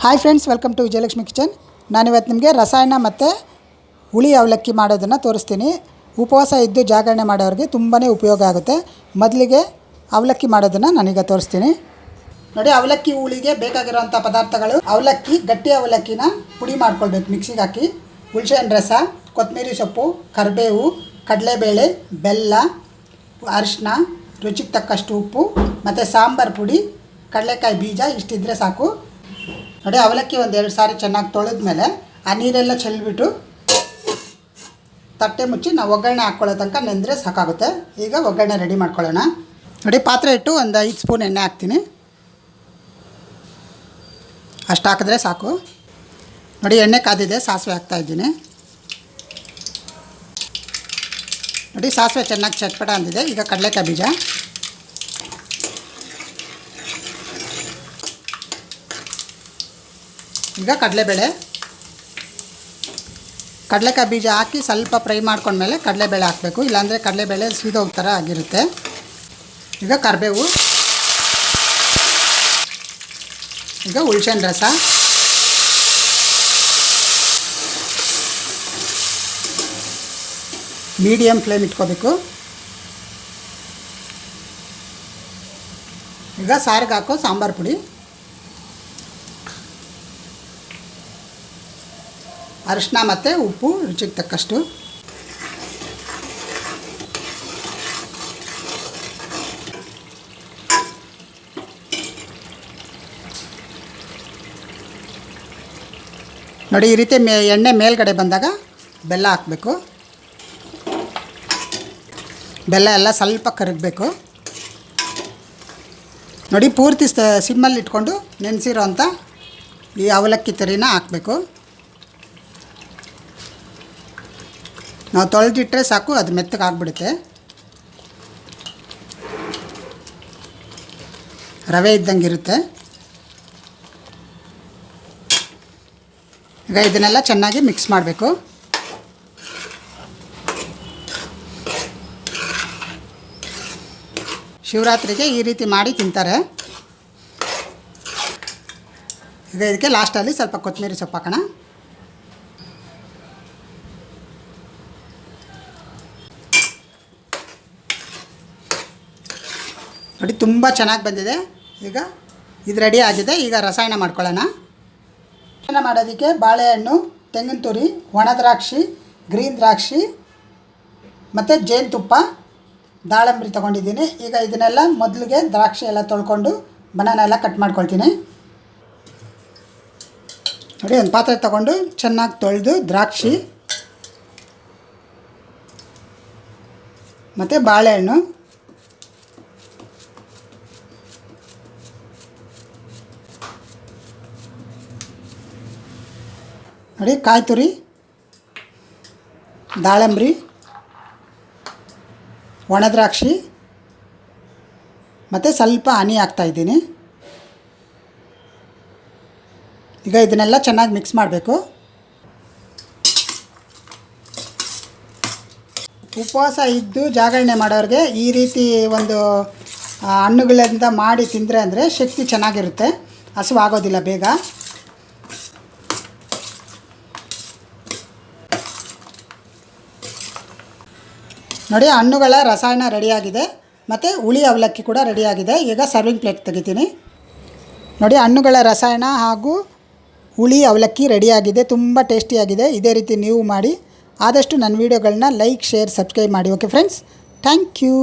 Hi friends, welcome to Vijayalakshmi kitchen. ನಾನಿವತ್ತು ನಿಮಗೆ ರಸಾಯನ ಮತ್ತು ಹುಳಿ ಅವಲಕ್ಕಿ ಮಾಡೋದನ್ನು ತೋರಿಸ್ತೀನಿ. ಉಪವಾಸ ಇದ್ದು ಜಾಗರಣೆ ಮಾಡೋರಿಗೆ ತುಂಬಾ ಉಪಯೋಗ ಆಗುತ್ತೆ. ಮೊದಲಿಗೆ ಅವಲಕ್ಕಿ ಮಾಡೋದನ್ನು ನಾನೀಗ ತೋರಿಸ್ತೀನಿ. ನೋಡಿ, ಅವಲಕ್ಕಿ ಹುಳಿಗೆ ಬೇಕಾಗಿರೋಂಥ ಪದಾರ್ಥಗಳು: ಅವಲಕ್ಕಿ, ಗಟ್ಟಿ ಅವಲಕ್ಕಿನ ಪುಡಿ ಮಾಡ್ಕೊಳ್ಬೇಕು, ಮಿಕ್ಸಿಗೆ ಹಾಕಿ. ಹುಣಸೆಹಣ್ಣು ರಸ, ಕೊತ್ತಂಬರಿ ಸೊಪ್ಪು, ಕರಿಬೇವು, ಕಡಲೆಬೇಳೆ, ಬೆಲ್ಲ, ಅರಿಶಿನ, ರುಚಿಗೆ ತಕ್ಕಷ್ಟು ಉಪ್ಪು ಮತ್ತು ಸಾಂಬಾರು ಪುಡಿ, ಕಡಲೆಕಾಯಿ ಬೀಜ ಇಷ್ಟಿದ್ರೆ ಸಾಕು. ನೋಡಿ, ಅವಲಕ್ಕಿ ಒಂದು 2 ಸಾರಿ ಚೆನ್ನಾಗಿ ತೊಳೆದ್ಮೇಲೆ ಆ ನೀರೆಲ್ಲ ಚೆಲ್ಲಿಬಿಟ್ಟು ತಟ್ಟೆ ಮುಚ್ಚಿ ನಾವು ಒಗ್ಗರಣೆ ಹಾಕ್ಕೊಳ್ಳೋ ತನಕ ನೆಂದರೆ ಸಾಕಾಗುತ್ತೆ. ಈಗ ಒಗ್ಗರಣೆ ರೆಡಿ ಮಾಡ್ಕೊಳ್ಳೋಣ. ನೋಡಿ, ಪಾತ್ರೆ ಇಟ್ಟು ಒಂದು 5 ಸ್ಪೂನ್ ಎಣ್ಣೆ ಹಾಕ್ತೀನಿ. ಅಷ್ಟು ಹಾಕಿದ್ರೆ ಸಾಕು. ನೋಡಿ, ಎಣ್ಣೆ ಕಾದಿದೆ, ಸಾಸಿವೆ ಹಾಕ್ತಾಯಿದ್ದೀನಿ. ನೋಡಿ, ಸಾಸಿವೆ ಚೆನ್ನಾಗಿ ಚಟ್ಪಟ ಅಂದಿದೆ. ಈಗ ಕಡಲೆಕಾಯಿ ಬೀಜ, ಈಗ ಕಡಲೆಬೇಳೆ, ಕಡಲೆಕಾಯಿ ಬೀಜ ಹಾಕಿ ಸ್ವಲ್ಪ ಫ್ರೈ ಮಾಡ್ಕೊಂಡ್ಮೇಲೆ ಕಡಲೆಬೇಳೆ ಹಾಕಬೇಕು, ಇಲ್ಲಾಂದರೆ ಕಡಲೆಬೇಳೆ ಸೀದೋಗೋ ಥರ ಆಗಿರುತ್ತೆ. ಈಗ ಕರಿಬೇವು, ಈಗ ಹುಣಸೆಹಣ್ಣು ರಸ, ಮೀಡಿಯಮ್ ಫ್ಲೇಮ್ ಇಟ್ಕೋಬೇಕು. ಈಗ ಸಾರಿಗೆ ಹಾಕೋ ಸಾಂಬಾರು ಪುಡಿ, ಅರಿಶಿನ ಮತ್ತು ಉಪ್ಪು ರುಚಿಗೆ ತಕ್ಕಷ್ಟು. ನೋಡಿ, ಈ ರೀತಿ ಎಣ್ಣೆ ಮೇಲ್ಗಡೆ ಬಂದಾಗ ಬೆಲ್ಲ ಹಾಕಬೇಕು. ಬೆಲ್ಲ ಎಲ್ಲ ಸ್ವಲ್ಪ ಕರಗಬೇಕು. ನೋಡಿ, ಪೂರ್ತಿ ಸಿಮ್ಮಲ್ಲಿ ಇಟ್ಕೊಂಡು ನೆನೆಸಿರೋ ಅಂಥ ಈ ಅವಲಕ್ಕಿ ತರಿನ ಹಾಕಬೇಕು. ನಾವು ತೊಳೆದಿಟ್ಟರೆ ಸಾಕು, ಅದು ಮೆತ್ತಗೆ ಆಗಿಬಿಡುತ್ತೆ. ರವೆ ಇದ್ದಂಗೆ ಇರುತ್ತೆ. ಈಗ ಇದನ್ನೆಲ್ಲ ಚೆನ್ನಾಗಿ ಮಿಕ್ಸ್ ಮಾಡಬೇಕು. ಶಿವರಾತ್ರಿಗೆ ಈ ರೀತಿ ಮಾಡಿ ತಿಂತಾರೆ. ಈಗ ಇದಕ್ಕೆ ಲಾಸ್ಟಲ್ಲಿ ಸ್ವಲ್ಪ ಕೊತ್ತಂಬರಿ ಸೊಪ್ಪು ಹಾಕೋಣ. ನೋಡಿ, ತುಂಬ ಚೆನ್ನಾಗಿ ಬಂದಿದೆ. ಈಗ ಇದು ರೆಡಿ ಆಗಿದೆ. ಈಗ ರಸಾಯನ ಮಾಡ್ಕೊಳ್ಳೋಣ. ರಸಾಯನ ಮಾಡೋದಕ್ಕೆ ಬಾಳೆಹಣ್ಣು, ತೆಂಗಿನ ತುರಿ, ಒಣ ದ್ರಾಕ್ಷಿ, ಗ್ರೀನ್ ದ್ರಾಕ್ಷಿ ಮತ್ತು ಜೇನುತುಪ್ಪ, ದಾಳಂಬ್ರಿ ತೊಗೊಂಡಿದ್ದೀನಿ. ಈಗ ಇದನ್ನೆಲ್ಲ ಮೊದಲಿಗೆ ದ್ರಾಕ್ಷಿ ಎಲ್ಲ ತೊಳ್ಕೊಂಡು ಬನಾನ ಎಲ್ಲ ಕಟ್ ಮಾಡ್ಕೊಳ್ತೀನಿ. ನೋಡಿ, ಒಂದು ಪಾತ್ರೆ ತೊಗೊಂಡು ಚೆನ್ನಾಗಿ ತೊಳೆದು ದ್ರಾಕ್ಷಿ ಮತ್ತು ಬಾಳೆಹಣ್ಣು, ನೋಡಿ, ಕಾಯಿ ತುರಿ, ದಾಳಂಬ್ರಿ, ಒಣ ದ್ರಾಕ್ಷಿ ಮತ್ತು ಸ್ವಲ್ಪ ಹನಿ ಹಾಕ್ತಾಯಿದ್ದೀನಿ. ಈಗ ಇದನ್ನೆಲ್ಲ ಚೆನ್ನಾಗಿ ಮಿಕ್ಸ್ ಮಾಡಬೇಕು. ಉಪವಾಸ ಇದ್ದು ಜಾಗರಣೆ ಮಾಡೋರಿಗೆ ಈ ರೀತಿ ಒಂದು ಹಣ್ಣುಗಳಿಂದ ಮಾಡಿ ತಿಂದರೆ ಅಂದರೆ ಶಕ್ತಿ ಚೆನ್ನಾಗಿರುತ್ತೆ, ಹಸಿವಾಗೋದಿಲ್ಲ ಬೇಗ. ನೋಡಿ, ಹಣ್ಣುಗಳ ರಸಾಯನ ರೆಡಿಯಾಗಿದೆ ಮತ್ತು ಹುಳಿ ಅವಲಕ್ಕಿ ಕೂಡ ರೆಡಿಯಾಗಿದೆ. ಈಗ ಸರ್ವಿಂಗ್ ಪ್ಲೇಟ್ ತೆಗಿತೀನಿ. ನೋಡಿ, ಹಣ್ಣುಗಳ ರಸಾಯನ ಹಾಗೂ ಹುಳಿ ಅವಲಕ್ಕಿ ರೆಡಿಯಾಗಿದೆ. ತುಂಬ ಟೇಸ್ಟಿಯಾಗಿದೆ. ಇದೇ ರೀತಿ ನೀವು ಮಾಡಿ. ಆದಷ್ಟು ನನ್ನ ವೀಡಿಯೋಗಳನ್ನ ಲೈಕ್, ಶೇರ್, ಸಬ್ಸ್ಕ್ರೈಬ್ ಮಾಡಿ. Okay friends, thank you.